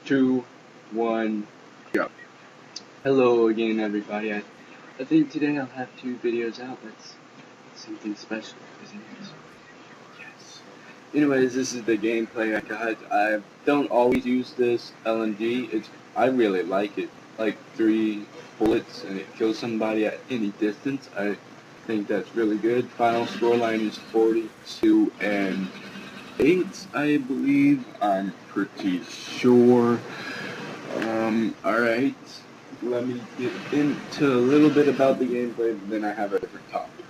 2, 1, go. Hello again, everybody. I think today I'll have 2 videos out. That's something special, isn't it? Yes. Anyways, this is the gameplay I got. I don't always use this LMG. I really like it. Like 3 bullets and it kills somebody at any distance. I think that's really good. Final scoreline is 42 and 8, I believe. I'm pretty sure. Alright. Let me get into a little bit about the gameplay, but then I have a different topic.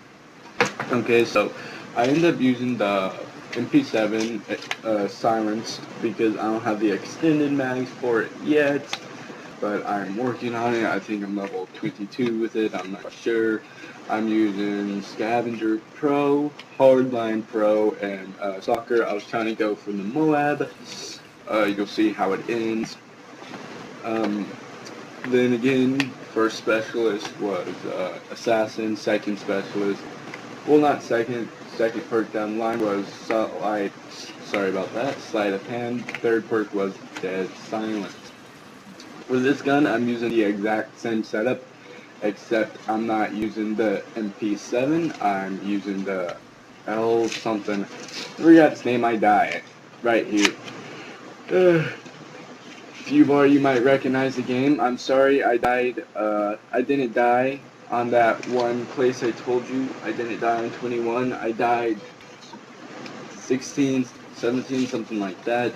Okay, so I end up using the MP7 silenced because I don't have the extended mags for it yet, but I'm working on it. I think I'm level 22 with it. I'm not sure. I'm using Scavenger Pro, Hardline Pro, and Soccer. I was trying to go for the Moab. You'll see how it ends. Then again, first specialist was Assassin. Second specialist, well, not second perk down the line was sorry about that, Sleight of Hand. Third perk was Dead Silence. For this gun, I'm using the exact same setup, except I'm not using the MP7, I'm using the L something. I forgot its name, I died. Right here. Few bar, you might recognize the game. I'm sorry, I died. I didn't die on that one place I told you. I didn't die on 21. I died 16, 17, something like that.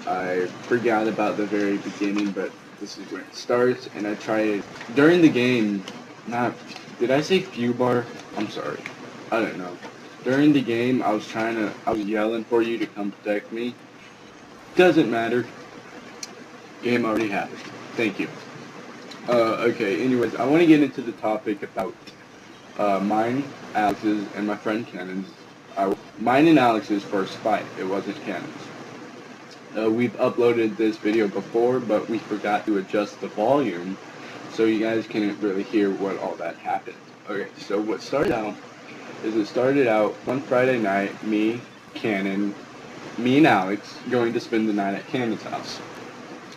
I forgot about the very beginning, but this is where it starts. And I tried during the game. Did I say few bar? I'm sorry. I don't know. During the game, I was yelling for you to come protect me. Doesn't matter. Game already happened. Thank you. Okay, anyways, I want to get into the topic about mine, Alex's, and my friend Cannon's. Mine and Alex's first fight. It wasn't Cannon's. We've uploaded this video before, but we forgot to adjust the volume, so you guys can't really hear what all that happened. Okay, so what started out is it started out one Friday night, me and Alex going to spend the night at Cannon's house.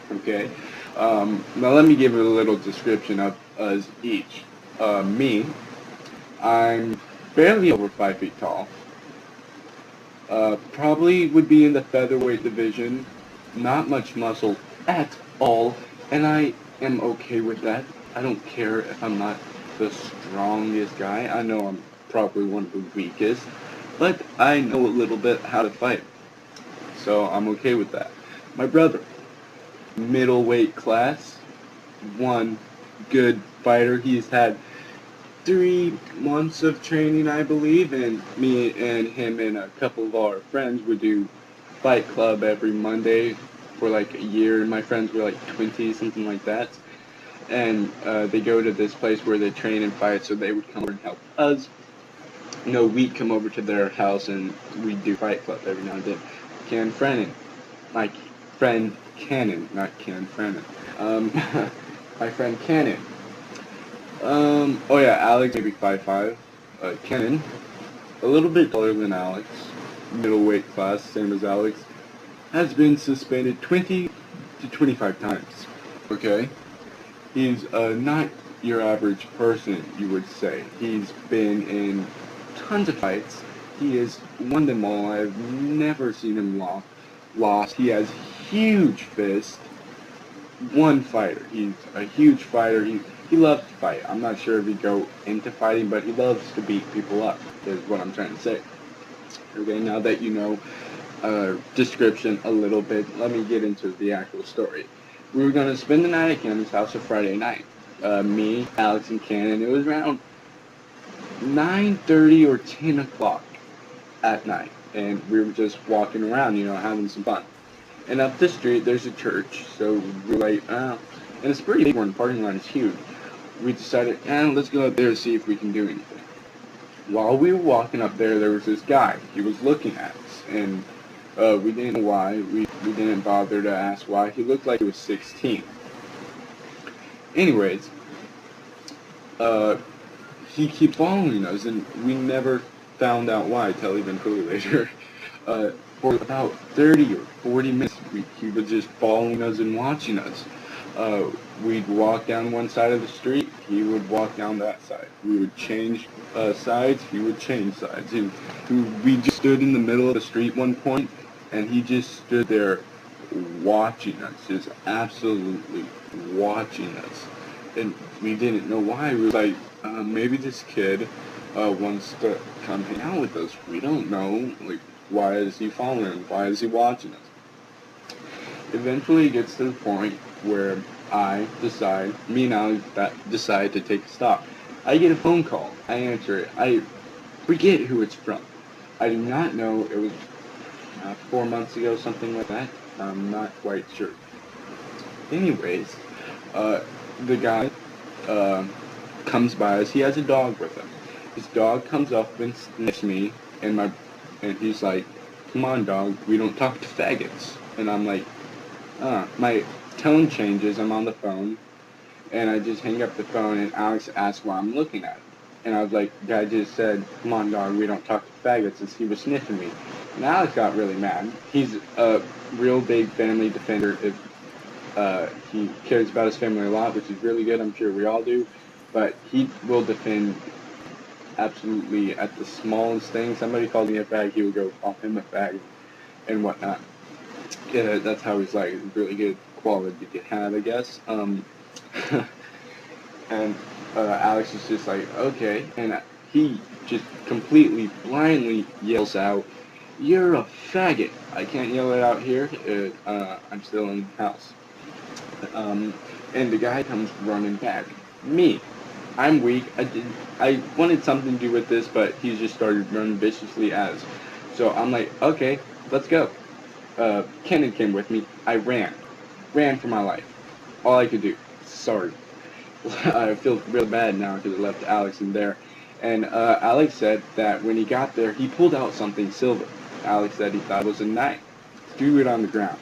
Okay, now let me give it a little description of us each. Me, I'm barely over 5 feet tall. Probably would be in the featherweight division. Not much muscle at all, and I am okay with that. I don't care if I'm not the strongest guy. I know I'm probably one of the weakest, but I know a little bit how to fight, so I'm okay with that. My brother, middleweight class, one good fighter. He's had 3 months of training, I believe, and me and him and a couple of our friends would do fight club every Monday for like a year. My friends were like 20, something like that, and they go to this place where they train and fight, so they would come over and help us. We'd come over to their house and we'd do fight club every now and then. Ken Frennan, my friend Cannon, not Ken Frennan. My friend Cannon. Oh yeah, Alex maybe 5'5". Cannon, a little bit taller than Alex, middleweight class, same as Alex, has been suspended 20 to 25 times. Okay, he's not your average person, you would say. He's been in tons of fights. He has won them all. I've never seen him lost. He has huge fist. One fighter. He's a huge fighter. He loves to fight. I'm not sure if he go into fighting, but he loves to beat people up, is what I'm trying to say. Okay, now that you know description a little bit, let me get into the actual story. We were going to spend the night at Cannon's house on Friday night. Me, Alex, and Cannon. It was around 9:30 or 10 o'clock at night, and we were just walking around, having some fun. And up the street, there's a church, so we're like, and it's pretty big one, the parking lot is huge. We decided, let's go up there and see if we can do anything. While we were walking up there, there was this guy. He was looking at us, and we didn't know why. We didn't bother to ask why. He looked like he was 16. Anyways, he kept following us, and we never found out why, till eventually later. For about 30 or 40 minutes, He was just following us and watching us. We'd walk down one side of the street, he would walk down that side. We would change sides, he would change sides. We just stood in the middle of the street one point, and he just stood there watching us, just absolutely watching us. And we didn't know why. We were like, maybe this kid wants to come hang out with us. We don't know. Like, why is he following us? Why is he watching us? Eventually it gets to the point where me and Alex decide to take a stop. I get a phone call. I answer it. I forget who it's from. I do not know. It was 4 months ago, something like that. I'm not quite sure. Anyways, the guy comes by us. He has a dog with him. His dog comes up and sniffs me, and he's like, "Come on, dog, we don't talk to faggots." And I'm like, my tone changes. I'm on the phone, and I just hang up the phone, and Alex asks why I'm looking at him. And I was like, the guy just said, "Come on, dog, we don't talk to faggots," as he was sniffing me. And Alex got really mad. He's a real big family defender. He cares about his family a lot, which is really good. I'm sure we all do. But he will defend absolutely at the smallest thing. Somebody called me a fag, he would go call him a fag and whatnot. Yeah, that's how he's like. Really good quality to have, I guess. And Alex is just like, okay, and he just completely blindly yells out, "You're a faggot." I can't yell it out here. I'm still in the house. And the guy comes running back. Me. I'm weak. I wanted something to do with this, but he just started running viciously at us. So I'm like, okay, let's go. Kenan came with me. I ran for my life. All I could do. Sorry. I feel real bad now because I left Alex in there. And Alex said that when he got there, he pulled out something silver. Alex said he thought it was a knife. Threw it on the ground.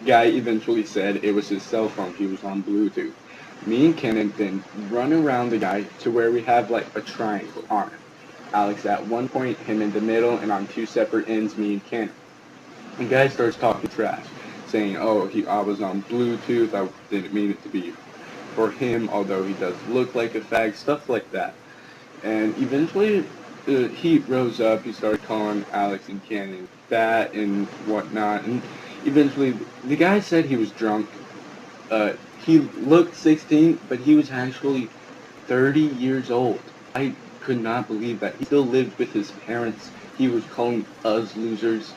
Guy eventually said it was his cell phone. He was on Bluetooth. Me and Kenan then run around the guy to where we have like a triangle on it. Alex at one point, him in the middle, and on two separate ends, me and Kenan. The guy starts talking trash, saying, "Oh, I was on Bluetooth. I didn't mean it to be for him, although he does look like a fag," stuff like that. And eventually, he rose up. He started calling Alex and Kenan fat and whatnot. And eventually, the guy said he was drunk. He looked 16, but he was actually 30 years old. I could not believe that. He still lived with his parents. He was calling us losers,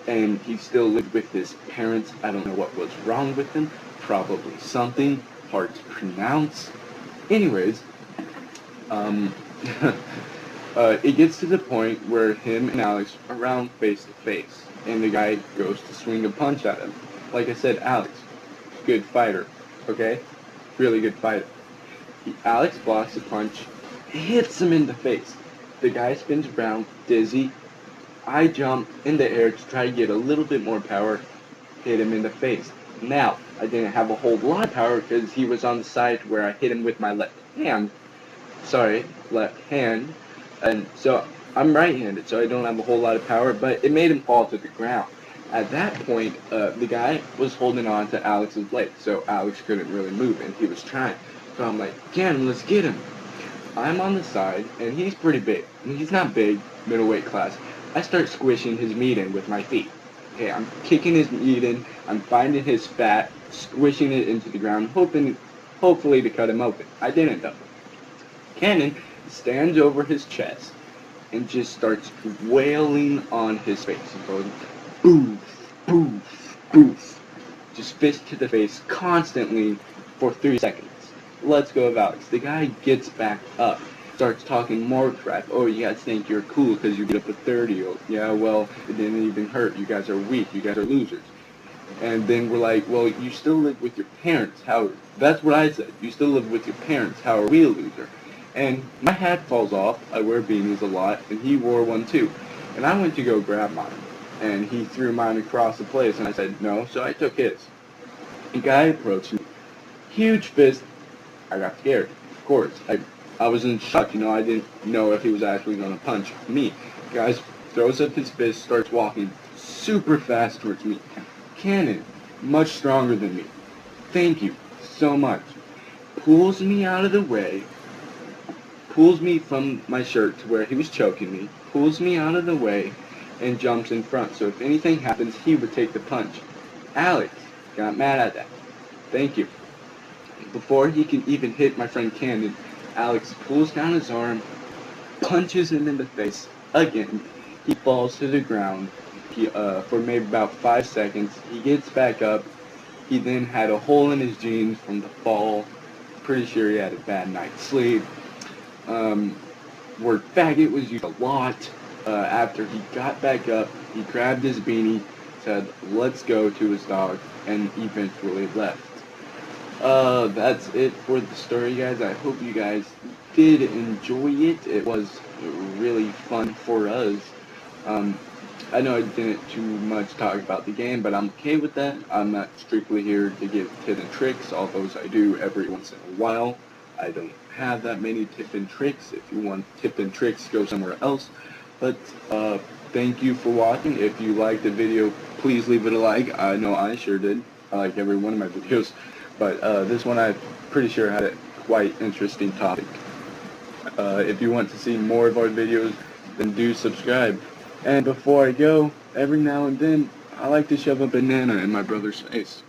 and he still lived with his parents. I don't know what was wrong with him. Probably something hard to pronounce. Anyways, it gets to the point where him and Alex are around face to face, and the guy goes to swing a punch at him. Like I said, Alex, good fighter, okay? Really good fighter. Alex blocks the punch, hits him in the face. The guy spins around, dizzy. I jump in the air to try to get a little bit more power, hit him in the face. Now, I didn't have a whole lot of power because he was on the side where I hit him with my left hand. And so I'm right-handed, so I don't have a whole lot of power, but it made him fall to the ground. At that point, the guy was holding on to Alex's leg, so Alex couldn't really move, and he was trying. So I'm like, "Ken, let's get him." I'm on the side, and he's pretty big. I mean, he's not big, middleweight class. I start squishing his meat in with my feet. Okay, I'm kicking his meat in, I'm finding his fat, squishing it into the ground, hopefully to cut him open. I didn't though. Kenan stands over his chest and just starts wailing on his face. He goes, boof, boof, boof. Just fist to the face constantly for 3 seconds. Let's go of Alex. The guy gets back up, starts talking more crap. "Oh, you guys think you're cool because you get up to 30. Oh, yeah, well, it didn't even hurt. You guys are weak. You guys are losers." And then we're like, "Well, you still live with your parents. How?" That's what I said. "You still live with your parents. How are we a loser?" And my hat falls off. I wear beanies a lot, and he wore one too. And I went to go grab mine, and he threw mine across the place, and I said no, so I took his. The guy approached me, huge fist. I got scared, of course. I was in shock, I didn't know if he was actually going to punch me. The guy throws up his fist, starts walking super fast towards me. cannon, much stronger than me. Thank you so much. Pulls me out of the way, pulls me from my shirt to where he was choking me, pulls me out of the way, and jumps in front. So if anything happens, he would take the punch. Alex got mad at that. Thank you. Before he can even hit my friend Cannon, Alex pulls down his arm, punches him in the face again. He falls to the ground. For maybe about 5 seconds. He gets back up. He then had a hole in his jeans from the fall. Pretty sure he had a bad night's sleep. Word faggot was used a lot. After he got back up, he grabbed his beanie, said, "Let's go," to his dog, and eventually left. That's it for the story, guys. I hope you guys did enjoy it. It was really fun for us. I know I didn't too much talk about the game, but I'm okay with that. I'm not strictly here to give tips and tricks, although I do every once in a while. I don't have that many tips and tricks. If you want tips and tricks, go somewhere else. But thank you for watching. If you liked the video, please leave it a like. I know I sure did. I like every one of my videos. But this one I'm pretty sure had a quite interesting topic. If you want to see more of our videos, then do subscribe. And before I go, every now and then, I like to shove a banana in my brother's face.